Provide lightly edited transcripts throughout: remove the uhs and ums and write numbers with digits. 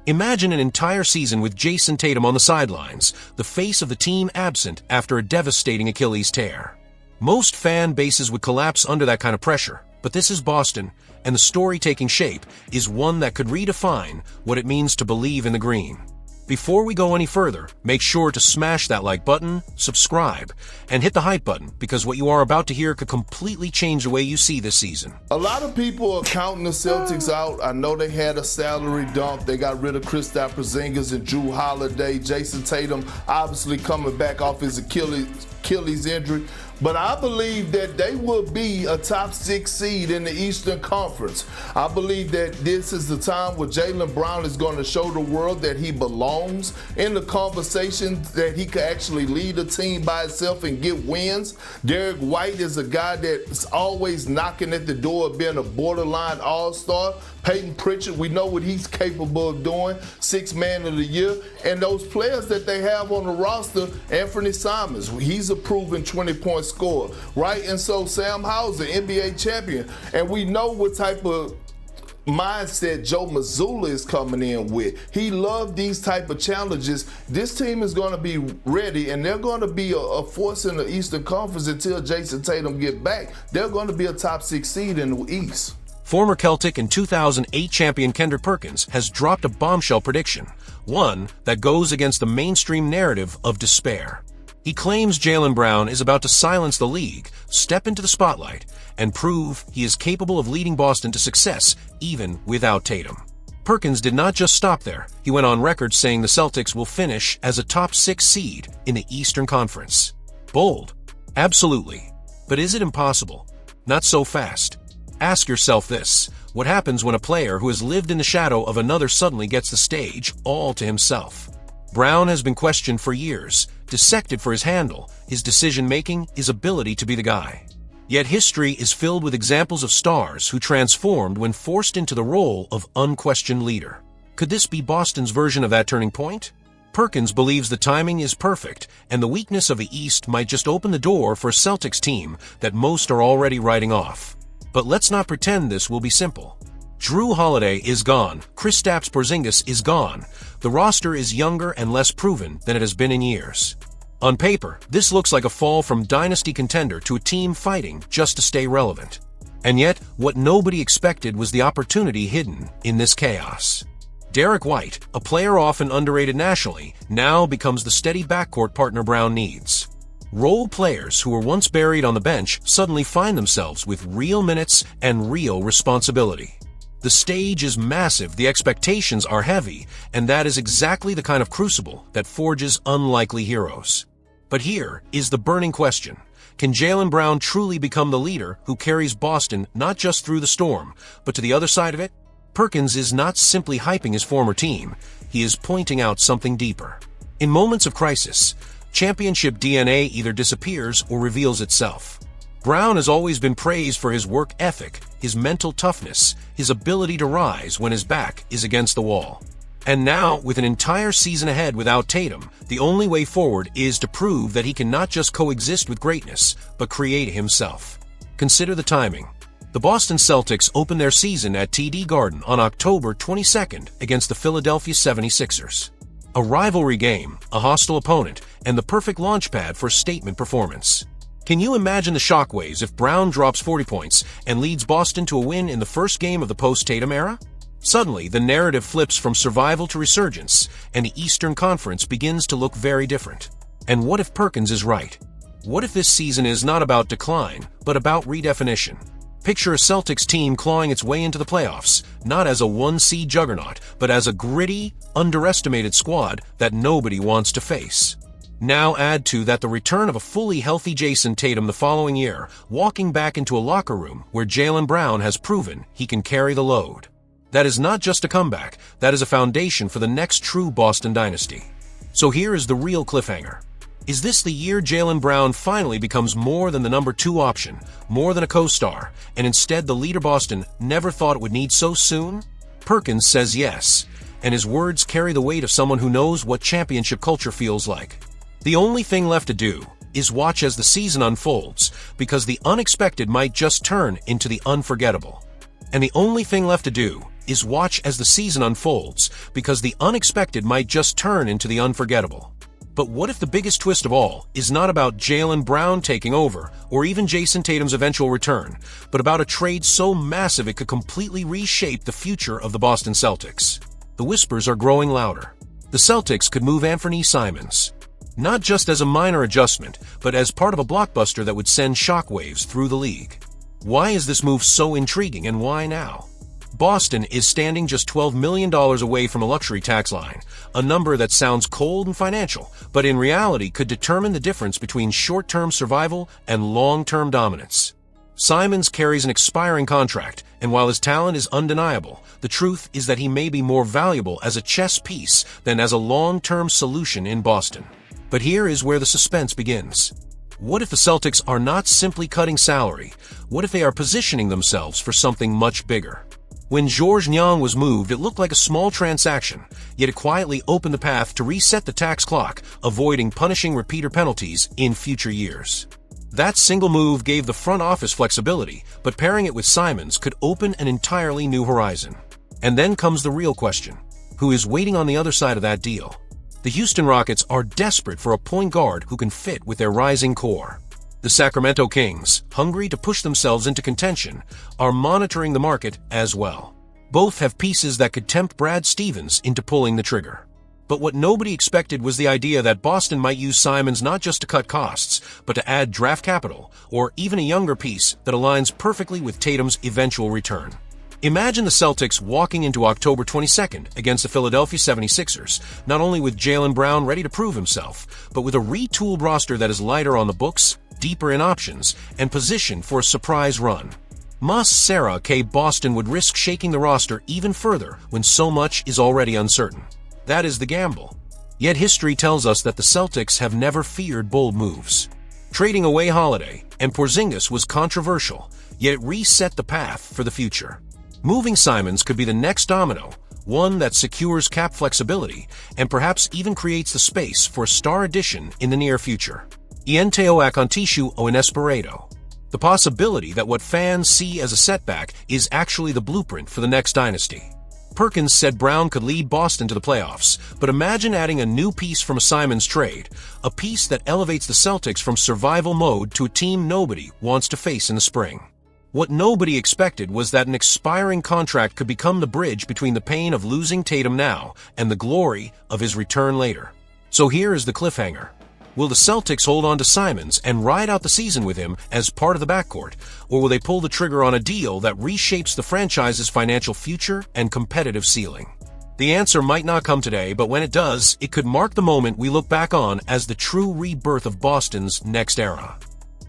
Imagine an entire season with Jason Tatum on the sidelines, the face of the team absent after a devastating Achilles tear. Most fan bases would collapse under that kind of pressure, but this is Boston, and the story taking shape is one that could redefine what it means to believe in the green. Before we go any further, make sure to smash that like button, subscribe, and hit the hype button, because what you are about to hear could completely change the way you see this season. A lot of people are counting the Celtics out. I know they had a salary dump. They got rid of Kristaps Porzingis and Jrue Holiday. Jason Tatum obviously coming back off his Achilles injury. But I believe that they will be a top 6 seed in the Eastern Conference. I believe that this is the time where Jaylen Brown is going to show the world that he belongs in the conversation, that he could actually lead a team by himself and get wins. Derek White is a guy that's always knocking at the door of being a borderline all-star. Peyton Pritchard, we know what he's capable of doing, 6th man of the year. And those players that they have on the roster, Anthony Simons, he's a proven 20-point scorer, right? And so Sam Hauser, NBA champion. And we know what type of mindset Joe Mazzulla is coming in with. He loved these type of challenges. This team is going to be ready, and they're going to be a force in the Eastern Conference until Jason Tatum get back. They're going to be a top 6 seed in the East. Former Celtic and 2008 champion Kendrick Perkins has dropped a bombshell prediction, one that goes against the mainstream narrative of despair. He claims Jaylen Brown is about to silence the league, step into the spotlight, and prove he is capable of leading Boston to success even without Tatum. Perkins did not just stop there. He went on record saying the Celtics will finish as a top 6 seed in the Eastern Conference. Bold? Absolutely. But is it impossible? Not so fast. Ask yourself this: what happens when a player who has lived in the shadow of another suddenly gets the stage all to himself? Brown has been questioned for years, dissected for his handle, his decision-making, his ability to be the guy. Yet history is filled with examples of stars who transformed when forced into the role of unquestioned leader. Could this be Boston's version of that turning point? Perkins believes the timing is perfect, and the weakness of the East might just open the door for a Celtics team that most are already writing off. But let's not pretend this will be simple. Jrue Holiday is gone. Kristaps Porzingis is gone. The roster is younger and less proven than it has been in years. On paper, this looks like a fall from dynasty contender to a team fighting just to stay relevant. And yet, what nobody expected was the opportunity hidden in this chaos. Derek White, a player often underrated nationally, now becomes the steady backcourt partner Brown needs. Role players who were once buried on the bench suddenly find themselves with real minutes and real responsibility. The stage is massive, the expectations are heavy, and that is exactly the kind of crucible that forges unlikely heroes. But here is the burning question: can Jaylen Brown truly become the leader who carries Boston not just through the storm, but to the other side of it? Perkins is not simply hyping his former team, he is pointing out something deeper. In moments of crisis, championship DNA either disappears or reveals itself. Brown has always been praised for his work ethic, his mental toughness, his ability to rise when his back is against the wall. And now, with an entire season ahead without Tatum, the only way forward is to prove that he can not just coexist with greatness, but create it himself. Consider the timing. The Boston Celtics opened their season at TD Garden on October 22nd against the Philadelphia 76ers. A rivalry game, a hostile opponent, and the perfect launchpad for a statement performance. Can you imagine the shockwaves if Brown drops 40 points and leads Boston to a win in the first game of the post-Tatum era? Suddenly, the narrative flips from survival to resurgence, and the Eastern Conference begins to look very different. And what if Perkins is right? What if this season is not about decline, but about redefinition? Picture a Celtics team clawing its way into the playoffs, not as a one-seed juggernaut, but as a gritty, underestimated squad that nobody wants to face. Now add to that the return of a fully healthy Jason Tatum the following year, walking back into a locker room where Jaylen Brown has proven he can carry the load. That is not just a comeback, that is a foundation for the next true Boston dynasty. So here is the real cliffhanger. Is this the year Jaylen Brown finally becomes more than the number 2 option, more than a co-star, and instead the leader Boston never thought it would need so soon? Perkins says yes, and his words carry the weight of someone who knows what championship culture feels like. The only thing left to do is watch as the season unfolds, because the unexpected might just turn into the unforgettable. And the only thing left to do is watch as the season unfolds, because the unexpected might just turn into the unforgettable. But what if the biggest twist of all is not about Jaylen Brown taking over, or even Jason Tatum's eventual return, but about a trade so massive it could completely reshape the future of the Boston Celtics? The whispers are growing louder. The Celtics could move Anthony Simons, not just as a minor adjustment, but as part of a blockbuster that would send shockwaves through the league. Why is this move so intriguing, and why now? Boston is standing just $12 million away from a luxury tax line, a number that sounds cold and financial, but in reality could determine the difference between short-term survival and long-term dominance. Simons carries an expiring contract, and while his talent is undeniable, the truth is that he may be more valuable as a chess piece than as a long-term solution in Boston. But here is where the suspense begins. What if the Celtics are not simply cutting salary? What if they are positioning themselves for something much bigger? When Georges Niang was moved, it looked like a small transaction, yet it quietly opened the path to reset the tax clock, avoiding punishing repeater penalties in future years. That single move gave the front office flexibility, but pairing it with Simons could open an entirely new horizon. And then comes the real question: who is waiting on the other side of that deal? The Houston Rockets are desperate for a point guard who can fit with their rising core. The Sacramento Kings, hungry to push themselves into contention, are monitoring the market as well. Both have pieces that could tempt Brad Stevens into pulling the trigger. But what nobody expected was the idea that Boston might use Simons not just to cut costs, but to add draft capital, or even a younger piece that aligns perfectly with Tatum's eventual return. Imagine the Celtics walking into October 22nd against the Philadelphia 76ers, not only with Jaylen Brown ready to prove himself, but with a retooled roster that is lighter on the books, deeper in options, and positioned for a surprise run. Mas Sarah K. Boston would risk shaking the roster even further when so much is already uncertain. That is the gamble. Yet history tells us that the Celtics have never feared bold moves. Trading away Holiday and Porzingis was controversial, yet it reset the path for the future. Moving Simons could be the next domino, one that secures cap flexibility and perhaps even creates the space for a star addition in the near future. Ienteo Akontishu o Inesperado. The possibility that what fans see as a setback is actually the blueprint for the next dynasty. Perkins said Brown could lead Boston to the playoffs, but imagine adding a new piece from a Simons trade, a piece that elevates the Celtics from survival mode to a team nobody wants to face in the spring. What nobody expected was that an expiring contract could become the bridge between the pain of losing Tatum now and the glory of his return later. So here is the cliffhanger. Will the Celtics hold on to Simons and ride out the season with him as part of the backcourt, or will they pull the trigger on a deal that reshapes the franchise's financial future and competitive ceiling? The answer might not come today, but when it does, it could mark the moment we look back on as the true rebirth of Boston's next era.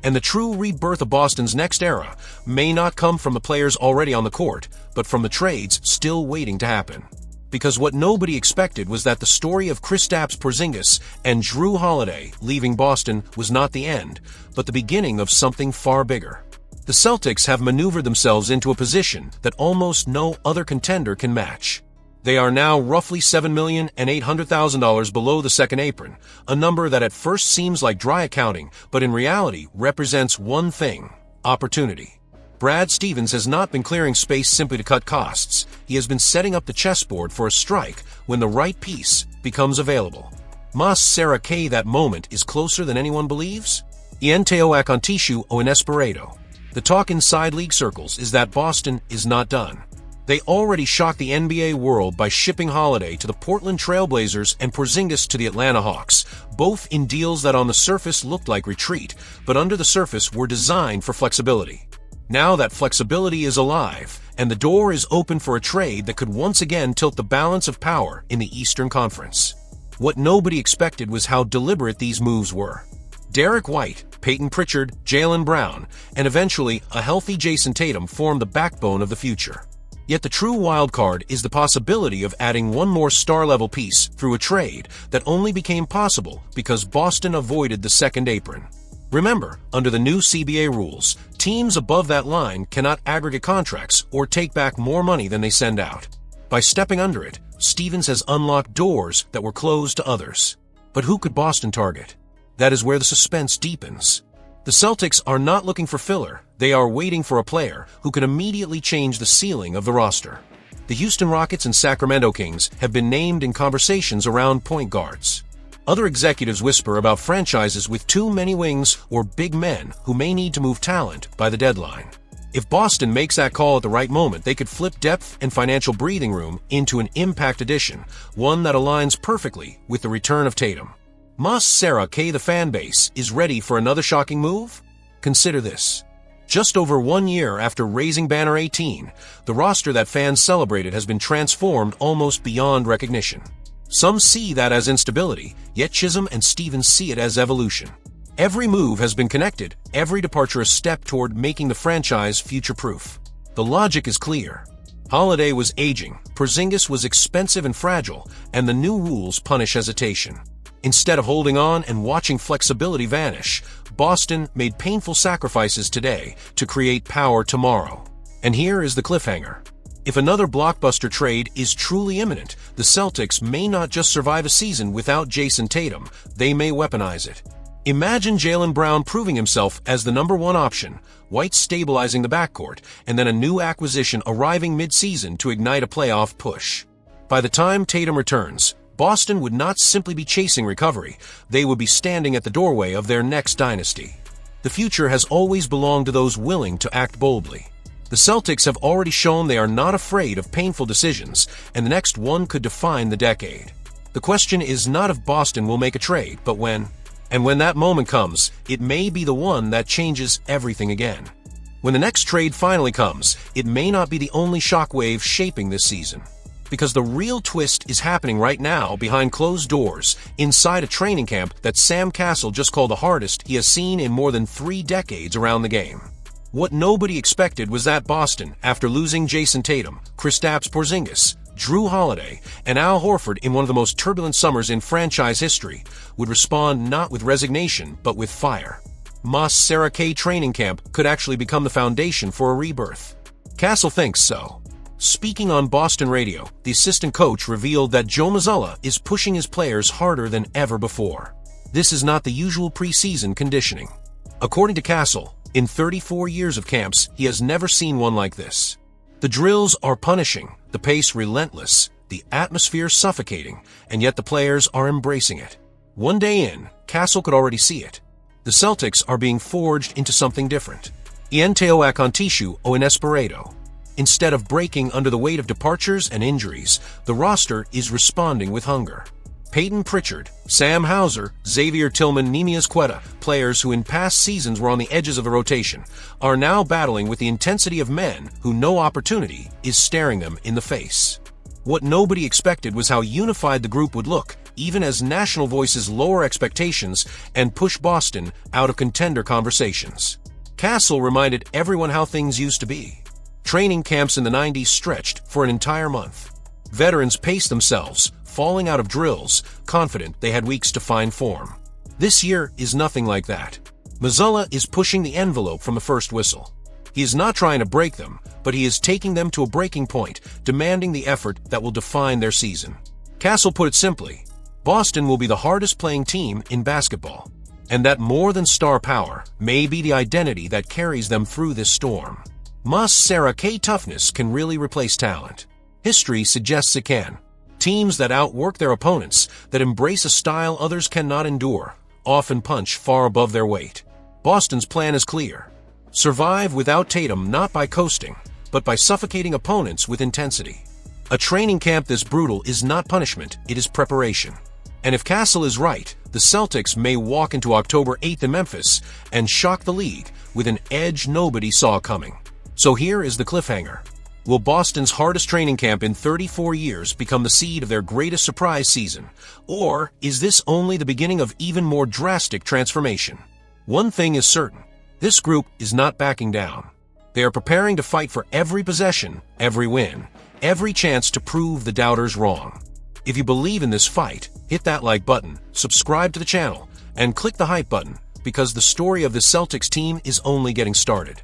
And the true rebirth of Boston's next era may not come from the players already on the court, but from the trades still waiting to happen. Because what nobody expected was that the story of Kristaps Porzingis and Jrue Holiday leaving Boston was not the end, but the beginning of something far bigger. The Celtics have maneuvered themselves into a position that almost no other contender can match. They are now roughly $7,800,000 below the second apron, a number that at first seems like dry accounting, but in reality represents one thing: opportunity. Brad Stevens has not been clearing space simply to cut costs. He has been setting up the chessboard for a strike when the right piece becomes available. Mas Sarah K. That moment is closer than anyone believes? Ienteo Akontishu o Inesperado. The talk inside league circles is that Boston is not done. They already shocked the NBA world by shipping Holiday to the Portland Trail Blazers and Porzingis to the Atlanta Hawks, both in deals that on the surface looked like retreat, but under the surface were designed for flexibility. Now that flexibility is alive, and the door is open for a trade that could once again tilt the balance of power in the Eastern Conference. What nobody expected was how deliberate these moves were. Derek White, Peyton Pritchard, Jaylen Brown, and eventually a healthy Jason Tatum formed the backbone of the future. Yet the true wild card is the possibility of adding one more star-level piece through a trade that only became possible because Boston avoided the second apron. Remember, under the new CBA rules, teams above that line cannot aggregate contracts or take back more money than they send out. By stepping under it, Stevens has unlocked doors that were closed to others. But who could Boston target? That is where the suspense deepens. The Celtics are not looking for filler. They are waiting for a player who can immediately change the ceiling of the roster. The Houston Rockets and Sacramento Kings have been named in conversations around point guards. Other executives whisper about franchises with too many wings or big men who may need to move talent by the deadline. If Boston makes that call at the right moment, they could flip depth and financial breathing room into an impact addition, one that aligns perfectly with the return of Tatum. Mas Sarah K. The fan base is ready for another shocking move? Consider this. Just over 1 year after raising Banner 18, the roster that fans celebrated has been transformed almost beyond recognition. Some see that as instability, yet Chisholm and Stevens see it as evolution. Every move has been connected, every departure a step toward making the franchise future-proof. The logic is clear. Holiday was aging, Porzingis was expensive and fragile, and the new rules punish hesitation. Instead of holding on and watching flexibility vanish, Boston made painful sacrifices today to create power tomorrow. And here is the cliffhanger. If another blockbuster trade is truly imminent, the Celtics may not just survive a season without Jason Tatum, they may weaponize it. Imagine Jaylen Brown proving himself as the #1 option, White stabilizing the backcourt, and then a new acquisition arriving mid-season to ignite a playoff push. By the time Tatum returns, Boston would not simply be chasing recovery, they would be standing at the doorway of their next dynasty. The future has always belonged to those willing to act boldly. The Celtics have already shown they are not afraid of painful decisions, and the next one could define the decade. The question is not if Boston will make a trade, but when. And when that moment comes, it may be the one that changes everything again. When the next trade finally comes, it may not be the only shockwave shaping this season. Because the real twist is happening right now behind closed doors, inside a training camp that Sam Cassell just called the hardest he has seen in more than 3 decades around the game. What nobody expected was that Boston, after losing Jason Tatum, Kristaps Porzingis, Drew Holiday, and Al Horford in one of the most turbulent summers in franchise history, would respond not with resignation but with fire. Mas Sarah K. training camp could actually become the foundation for a rebirth. Cassell thinks so. Speaking on Boston radio, the assistant coach revealed that Joe Mazzulla is pushing his players harder than ever before. This is not the usual preseason conditioning. According to Cassell, in 34 years of camps, he has never seen one like this. The drills are punishing, the pace relentless, the atmosphere suffocating, and yet the players are embracing it. One day in, Cassell could already see it. The Celtics are being forged into something different. Ienteo Akontishu o Inesperado. Instead of breaking under the weight of departures and injuries, the roster is responding with hunger. Peyton Pritchard, Sam Hauser, Xavier Tillman, Nemias Quetta, players who in past seasons were on the edges of the rotation, are now battling with the intensity of men who no opportunity is staring them in the face. What nobody expected was how unified the group would look, even as national voices lower expectations and push Boston out of contender conversations. Cassell reminded everyone how things used to be. Training camps in the 90s stretched for an entire month. Veterans paced themselves, falling out of drills, confident they had weeks to find form. This year is nothing like that. Mazzulla is pushing the envelope from the first whistle. He is not trying to break them, but he is taking them to a breaking point, demanding the effort that will define their season. Cassell put it simply, Boston will be the hardest playing team in basketball, and that more than star power may be the identity that carries them through this storm. Mas Sarah K. toughness can really replace talent. History suggests it can. Teams that outwork their opponents, that embrace a style others cannot endure, often punch far above their weight. Boston's plan is clear. Survive without Tatum not by coasting, but by suffocating opponents with intensity. A training camp this brutal is not punishment, it is preparation. And if Cassell is right, the Celtics may walk into October 8th in Memphis and shock the league with an edge nobody saw coming. So here is the cliffhanger. Will Boston's hardest training camp in 34 years become the seed of their greatest surprise season? Or is this only the beginning of even more drastic transformation? One thing is certain. This group is not backing down. They are preparing to fight for every possession, every win, every chance to prove the doubters wrong. If you believe in this fight, hit that like button, subscribe to the channel, and click the hype button, because the story of the Celtics team is only getting started.